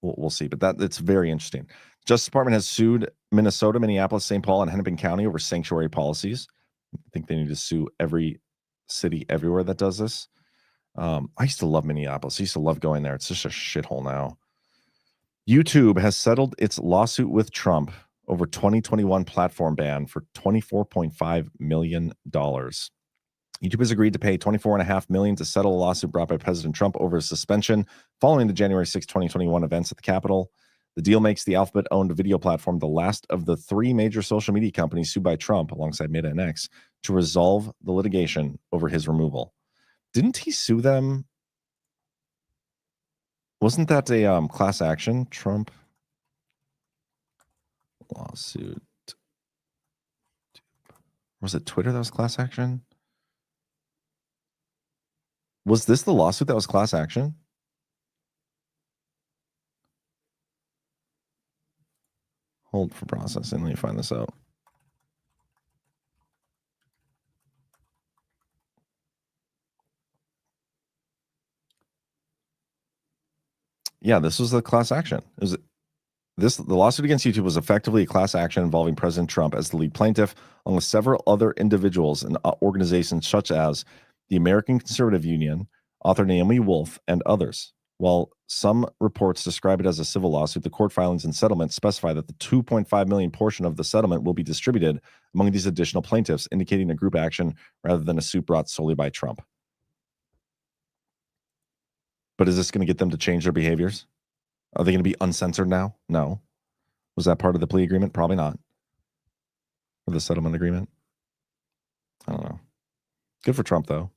We'll see. But it's very interesting. Justice Department has sued Minnesota, Minneapolis, St. Paul, and Hennepin County over sanctuary policies. I think they need to sue every city everywhere that does this. I used to love Minneapolis. I used to love going there. It's just a shithole now. YouTube has settled its lawsuit with Trump over 2021 platform ban for $24.5 million. YouTube has agreed to pay $24.5 million to settle a lawsuit brought by President Trump over his suspension following the January 6, 2021 events at the Capitol. The deal makes the Alphabet-owned video platform the last of the 3 major social media companies sued by Trump, alongside Meta and X, to resolve the litigation over his removal. Didn't he sue them? Wasn't that a class action? Trump lawsuit. Was it Twitter that was class action? Was this the lawsuit that was class action? Hold for processing. Let me find this out. Yeah, this was the class action. The lawsuit against YouTube was effectively a class action involving President Trump as the lead plaintiff, along with several other individuals and organizations such as the American Conservative Union, author Naomi Wolf, and others. While some reports describe it as a civil lawsuit, the court filings and settlements specify that the $2.5 million portion of the settlement will be distributed among these additional plaintiffs, indicating a group action rather than a suit brought solely by Trump. But is this going to get them to change their behaviors? Are they going to be uncensored now? No. Was that part of the plea agreement? Probably not. Or the settlement agreement? I don't know. Good for Trump, though.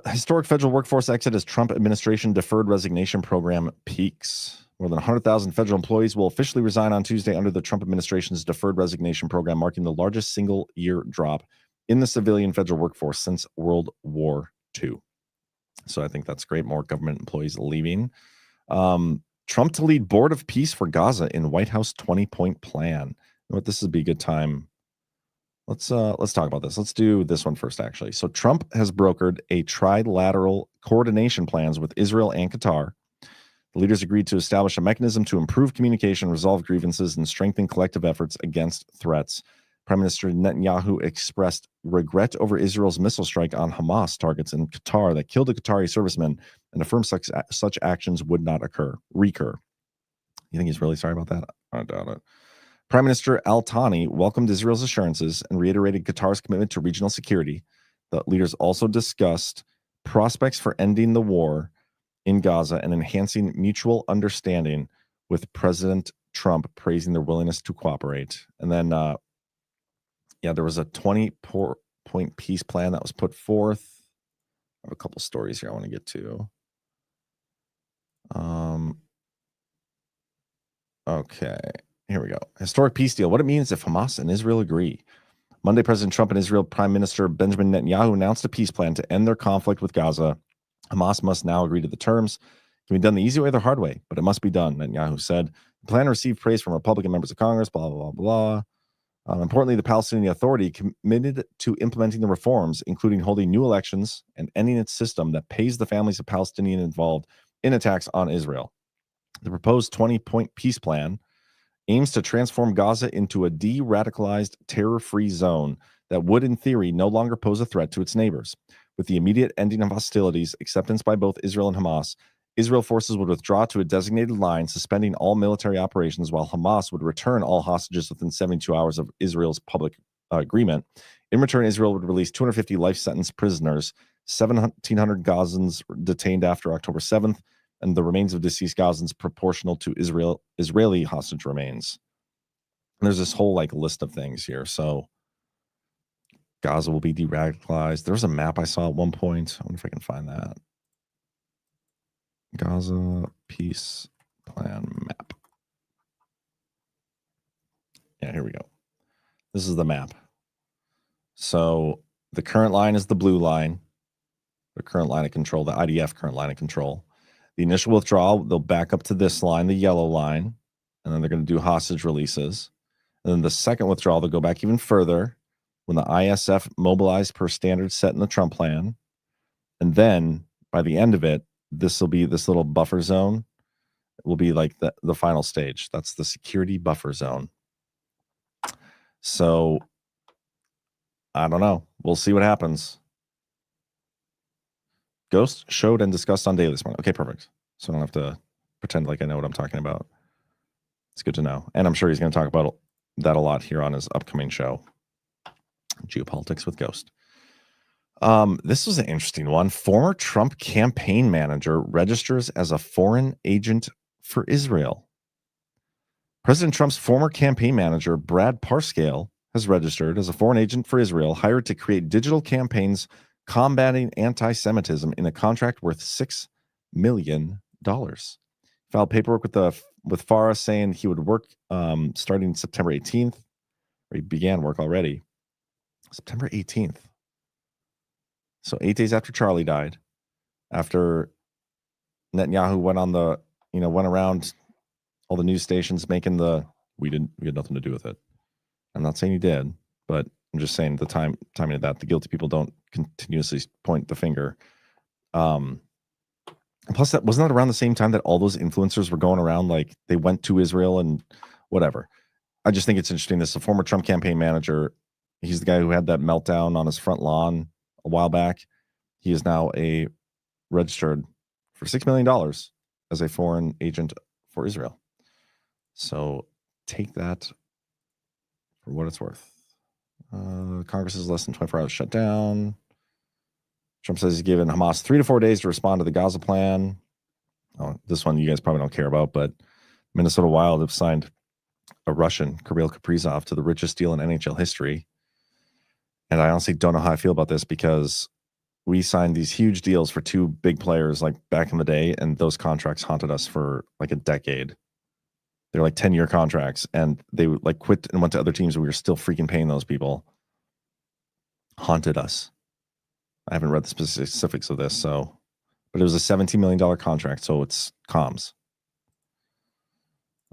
Historic federal workforce exit as Trump administration deferred resignation program peaks. More than 100,000 federal employees will officially resign on Tuesday under the Trump administration's deferred resignation program, marking the largest single-year drop in the civilian federal workforce since World War II. So I think that's great. More government employees leaving. Trump to lead board of peace for Gaza in White House 20-point plan. You know what? This would be a good time. Let's talk about this. Let's do this one first, actually. So Trump has brokered a trilateral coordination plans with Israel and Qatar. The leaders agreed to establish a mechanism to improve communication, resolve grievances, and strengthen collective efforts against threats. Prime Minister Netanyahu expressed regret over Israel's missile strike on Hamas targets in Qatar that killed a Qatari serviceman and affirmed such actions would not recur. You think he's really sorry about that? I doubt it. Prime Minister Al-Thani welcomed Israel's assurances and reiterated Qatar's commitment to regional security. The leaders also discussed prospects for ending the war in Gaza and enhancing mutual understanding, with President Trump praising their willingness to cooperate. And then, there was a 20-point peace plan that was put forth. I have a couple stories here I want to get to. Okay. Here we go. Historic peace deal. What it means if Hamas and Israel agree. Monday, President Trump and Israel Prime Minister Benjamin Netanyahu announced a peace plan to end their conflict with Gaza. Hamas must now agree to the terms. It can be done the easy way or the hard way, but it must be done, Netanyahu said. The plan received praise from Republican members of Congress, blah, blah, blah, blah. Importantly, the Palestinian Authority committed to implementing the reforms, including holding new elections and ending its system that pays the families of Palestinians involved in attacks on Israel. The proposed 20-point peace plan aims to transform Gaza into a de-radicalized, terror-free zone that would, in theory, no longer pose a threat to its neighbors. With the immediate ending of hostilities, acceptance by both Israel and Hamas, Israel forces would withdraw to a designated line, suspending all military operations, while Hamas would return all hostages within 72 hours of Israel's public agreement. In return, Israel would release 250 life-sentence prisoners, 1,700 Gazans detained after October 7th, and the remains of deceased Gazans proportional to Israeli hostage remains. And there's this whole list of things here. So Gaza will be de-radicalized. There was a map I saw at one point. I wonder if I can find that. Gaza peace plan map. Yeah, here we go. This is the map. So the current line is the blue line, the current line of control, the IDF current line of control. The initial withdrawal, they'll back up to this line, the yellow line, and then they're going to do hostage releases. And then the second withdrawal, they'll go back even further when the ISF mobilized per standards set in the Trump plan. And then by the end of it, this will be this little buffer zone. It will be like the final stage. That's the security buffer zone. So I don't know. We'll see what happens. Ghost showed and discussed on Daily this morning. Okay, perfect. So I don't have to pretend like I know what I'm talking about. It's good to know. And I'm sure he's going to talk about that a lot here on his upcoming show, Geopolitics with Ghost. This was an interesting one. Former Trump campaign manager registers as a foreign agent for Israel. President Trump's former campaign manager, Brad Parscale, has registered as a foreign agent for Israel, hired to create digital campaigns combating anti-Semitism in a contract worth $6 million. Filed paperwork with Farah saying he would work starting September 18th, or he began work already. September 18th. So 8 days after Charlie died, after Netanyahu went around all the news stations making we had nothing to do with it. I'm not saying he did, but I'm just saying the timing of that, the guilty people don't continuously point the finger. And plus, that wasn't that around the same time that all those influencers were going around, like they went to Israel and whatever. I just think it's interesting. This is a former Trump campaign manager. He's the guy who had that meltdown on his front lawn a while back. He is now registered for $6 million as a foreign agent for Israel. So take that for what it's worth. Congress is less than 24 hours shut down. Trump says he's given Hamas 3 to 4 days to respond to the Gaza plan. Oh, this one you guys probably don't care about, but Minnesota Wild have signed a Russian, Kirill Kaprizov, to the richest deal in NHL history. And I honestly don't know how I feel about this because we signed these huge deals for two big players like back in the day, and those contracts haunted us for like a decade. They're like 10-year contracts, and they like quit and went to other teams, and we were still freaking paying those people. Haunted us. I haven't read the specifics of this, so, but it was a $17 million contract, so it's comms.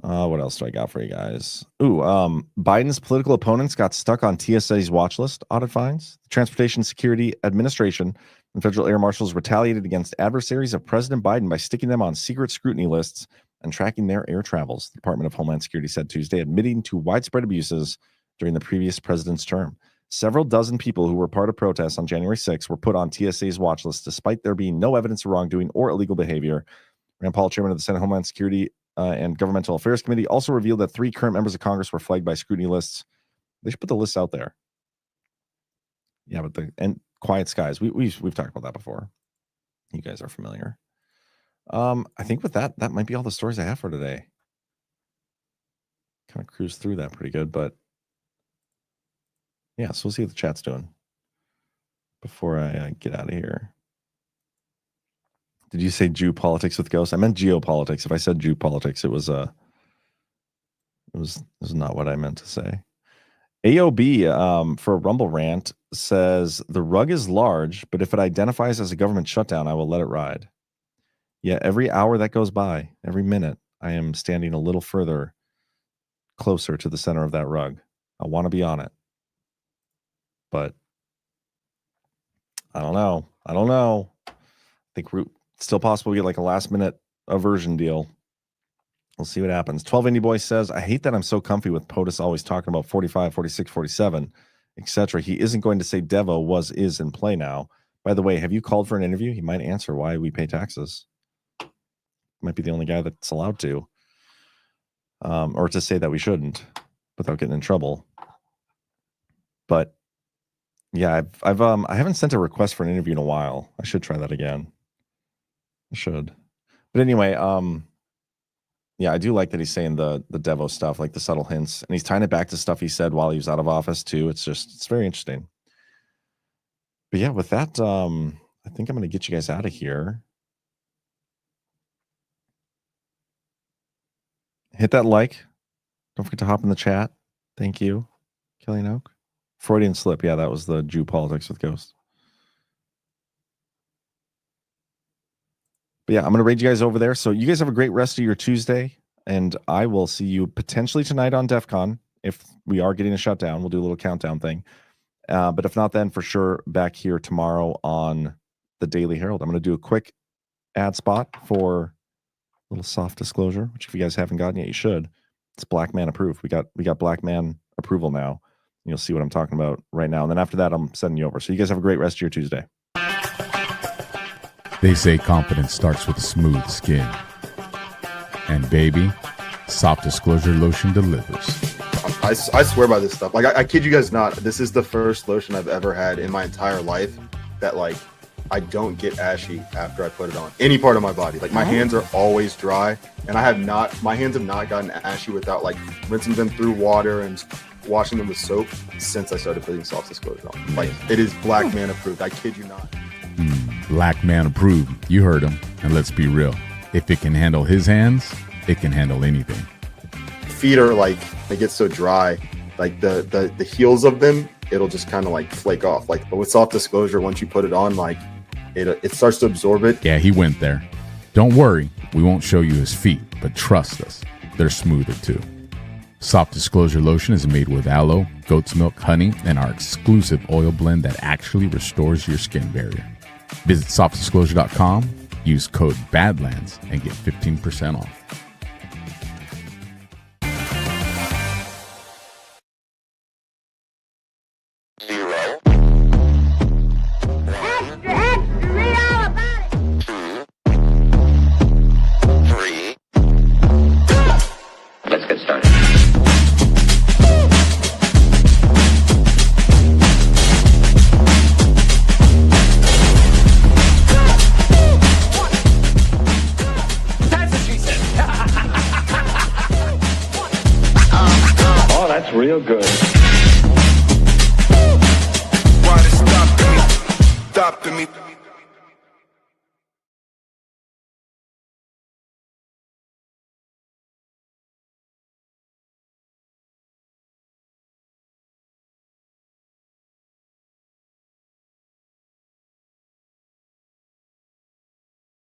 What else do I got for you guys? Biden's political opponents got stuck on TSA's watch list audit fines. The Transportation Security Administration and federal air marshals retaliated against adversaries of President Biden by sticking them on secret scrutiny lists and tracking their air travels, the Department of Homeland Security said Tuesday, admitting to widespread abuses during the previous president's term. Several dozen people who were part of protests on January 6 were put on TSA's watch list despite there being no evidence of wrongdoing or illegal behavior. Rand Paul, chairman of the Senate Homeland Security and Governmental Affairs Committee, also revealed that 3 current members of Congress were flagged by scrutiny lists. They should put the lists out there. Yeah, but and Quiet Skies, we've talked about that before. You guys are familiar. I think with that might be all the stories I have for today. Kind of cruised through that pretty good, but yeah, so we'll see what the chat's doing before I get out of here. Did you say Jew politics with ghosts? I meant geopolitics. If I said Jew politics, it was not what I meant to say. AOB for a Rumble rant says the rug is large, but if it identifies as a government shutdown, I will let it ride. Yeah, every hour that goes by, every minute, I am standing a little further closer to the center of that rug. I want to be on it. But I don't know. I think it's still possible to get like a last minute aversion deal. We'll see what happens. 12 Indie Boy says, I hate that I'm so comfy with POTUS always talking about 45, 46, 47, etc. He isn't going to say Devo is in play now. By the way, have you called for an interview? He might answer why we pay taxes. Might be the only guy that's allowed to. Or to say that we shouldn't without getting in trouble. But yeah, I haven't sent a request for an interview in a while. I should try that again. I should. But anyway, yeah, I do like that he's saying the Devo stuff, like the subtle hints, and he's tying it back to stuff he said while he was out of office too. It's very interesting. But yeah, with that, I think I'm going to get you guys out of here. Hit that like. Don't forget to hop in the chat. Thank you, Kelly and Oak. Freudian slip. Yeah, that was the Jew politics with ghosts. But yeah, I'm going to raid you guys over there. So you guys have a great rest of your Tuesday, and I will see you potentially tonight on DEF CON. If we are getting a shutdown, we'll do a little countdown thing. But if not, then for sure back here tomorrow on the Daily Herald. I'm going to do a quick ad spot for a little soft disclosure, which if you guys haven't gotten yet, you should. It's Black Man approved. We got Black Man approval now. You'll see what I'm talking about right now. And then after that, I'm sending you over. So you guys have a great rest of your Tuesday. They say confidence starts with a smooth skin. And baby, soft disclosure lotion delivers. I swear by this stuff. Like, I kid you guys not. This is the first lotion I've ever had in my entire life that, like, I don't get ashy after I put it on any part of my body. Like, my hands are always dry, and my hands have not gotten ashy without, like, rinsing them through water and washing them with soap since I started putting soft disclosure on. Like, it is Black Man approved. I kid you not. Black Man approved. You heard him. And let's be real. If it can handle his hands, it can handle anything. Feet are like, they get so dry, like the heels of them, it'll just kind of like flake off. Like, but with soft disclosure, once you put it on, like it starts to absorb it. Yeah, he went there. Don't worry, we won't show you his feet, but trust us, they're smoother too. Soft disclosure lotion is made with aloe, goat's milk, honey, and our exclusive oil blend that actually restores your skin barrier. Visit softdisclosure.com, use code BADLANDS, and get 15% off. Real good. me.